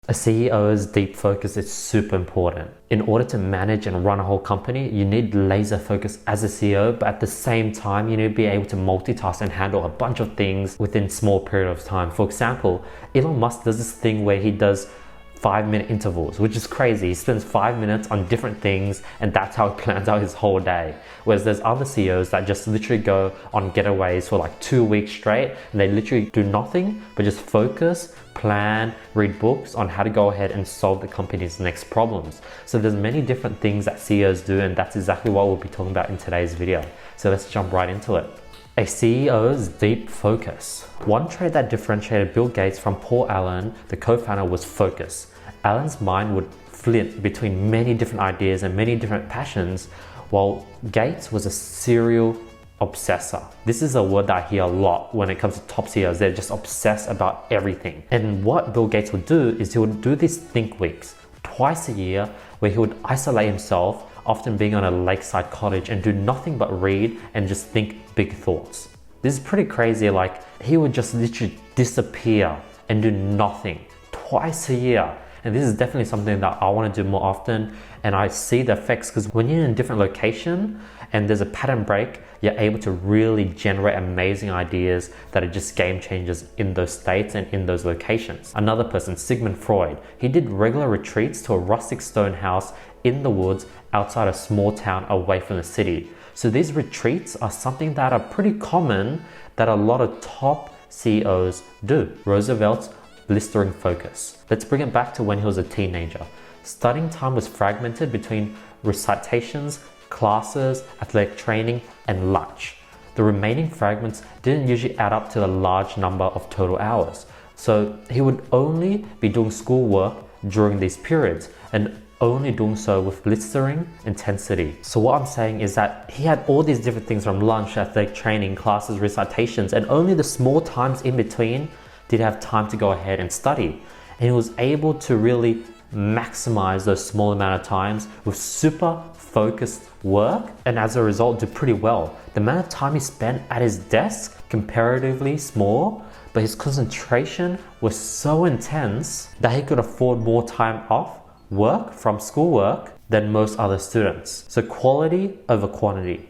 A CEO's deep focus is super important. In order to manage and run a whole company, you need laser focus as a CEO, but at the same time, you need to be able to multitask and handle a bunch of things within small period of time. For example, Elon Musk does this thing where he does 5-minute intervals, which is crazy. He spends 5 minutes on different things and that's how he plans out his whole day. Whereas there's other CEOs that just literally go on getaways for like 2 weeks straight and they literally do nothing but just focus, plan, read books on how to go ahead and solve the company's next problems. So there's many different things that CEOs do, and that's exactly what we'll be talking about in today's video. So let's jump right into it. A CEO's deep focus. One trait that differentiated Bill Gates from Paul Allen, the co-founder, was focus. Allen's mind would flit between many different ideas and many different passions, while Gates was a serial obsessor. This is a word that I hear a lot when it comes to top CEOs. They're just obsessed about everything. And what Bill Gates would do is he would do these think weeks twice a year where he would isolate himself, often being on a lakeside cottage, and do nothing but read and just think big thoughts. This is pretty crazy. Like, he would just literally disappear and do nothing twice a year. And this is definitely something that I want to do more often. And I see the effects because when you're in a different location and there's a pattern break, you're able to really generate amazing ideas that are just game changers in those states and in those locations. Another person, Sigmund Freud, he did regular retreats to a rustic stone house in the woods outside a small town away from the city. So these retreats are something that are pretty common that a lot of top CEOs do. Roosevelt's blistering focus. Let's bring it back to when he was a teenager. Studying time was fragmented between recitations, classes, athletic training, and lunch. The remaining fragments didn't usually add up to a large number of total hours. So he would only be doing schoolwork during these periods and only doing so with blistering intensity. So what I'm saying is that he had all these different things from lunch, athletic training, classes, recitations, and only the small times in between did have time to go ahead and study. And he was able to really maximize those small amount of times with super focused work, and as a result do pretty well. The amount of time he spent at his desk, comparatively small, but his concentration was so intense that he could afford more time off work from schoolwork than most other students. So quality over quantity.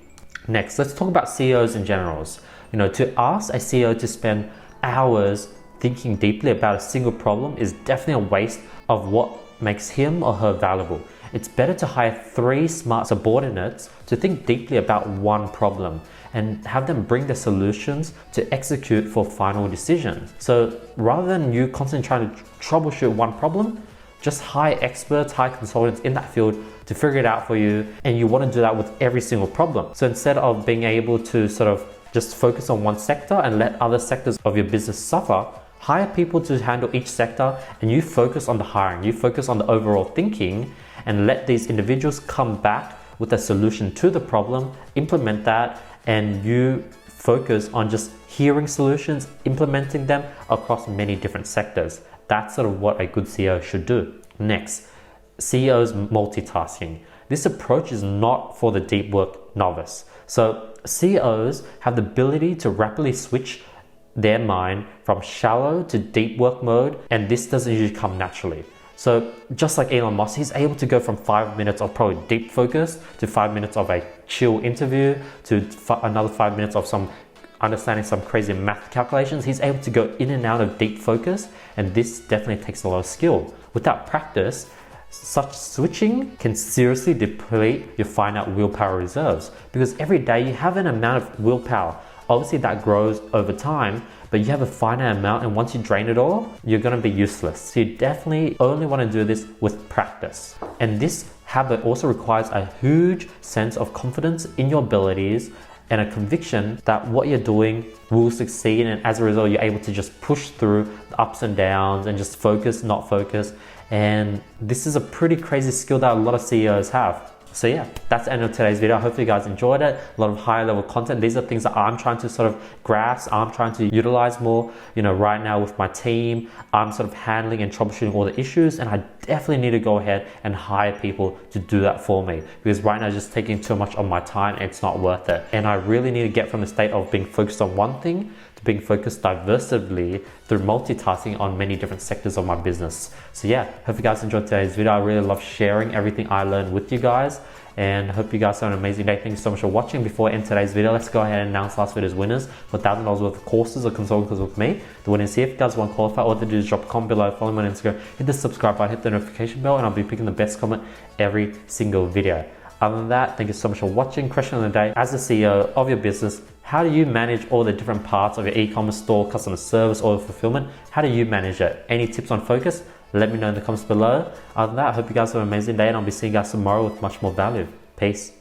Next, let's talk about CEOs in generals. To ask a CEO to spend hours thinking deeply about a single problem is definitely a waste of what makes him or her valuable. It's better to hire 3 smart subordinates to think deeply about one problem and have them bring the solutions to execute for final decisions. So rather than you constantly trying to troubleshoot one problem, just hire experts, hire consultants in that field to figure it out for you, and you want to do that with every single problem. So instead of being able to sort of just focus on one sector and let other sectors of your business suffer, hire people to handle each sector and you focus on the hiring, you focus on the overall thinking, and let these individuals come back with a solution to the problem, implement that, and you focus on just hearing solutions, implementing them across many different sectors. That's sort of what a good CEO should do. Next, CEOs multitasking. This approach is not for the deep work novice. So CEOs have the ability to rapidly switch their mind from shallow to deep work mode, and this doesn't usually come naturally. So just like Elon Musk, he's able to go from 5 minutes of probably deep focus to 5 minutes of a chill interview to another 5 minutes of some understanding some crazy math calculations. He's able to go in and out of deep focus, and this definitely takes a lot of skill. Without practice, such switching can seriously deplete your finite willpower reserves, because every day you have an amount of willpower. Obviously that grows over time, but you have a finite amount, and once you drain it all, you're going to be useless. So you definitely only want to do this with practice. And this habit also requires a huge sense of confidence in your abilities and a conviction that what you're doing will succeed, and as a result you're able to just push through the ups and downs and just focus, not focus. And this is a pretty crazy skill that a lot of CEOs have. So yeah, that's the end of today's video. I hope you guys enjoyed it. A lot of high level content. These are things that I'm trying to sort of grasp. I'm trying to utilize more, right now with my team. I'm sort of handling and troubleshooting all the issues, and I definitely need to go ahead and hire people to do that for me, because right now it's just taking too much of my time and it's not worth it. And I really need to get from the state of being focused on one thing to being focused diversively through multitasking on many different sectors of my business. So yeah, hope you guys enjoyed today's video. I really love sharing everything I learned with you guys, and hope you guys have an amazing day. Thank you so much for watching. Before I end today's video, let's go ahead and announce last video's winners for $1,000 worth of courses or consulting courses with me. The winners here. If you guys want to qualify, all they do is drop a comment below, follow me on Instagram, hit the subscribe button, hit the notification bell, and I'll be picking the best comment every single video. Other than that, thank you so much for watching. Question of the day: as the CEO of your business, how do you manage all the different parts of your e-commerce store, customer service, or fulfillment? How do you manage it? Any tips on focus? Let me know in the comments below. Other than that, I hope you guys have an amazing day, and I'll be seeing you guys tomorrow with much more value. Peace.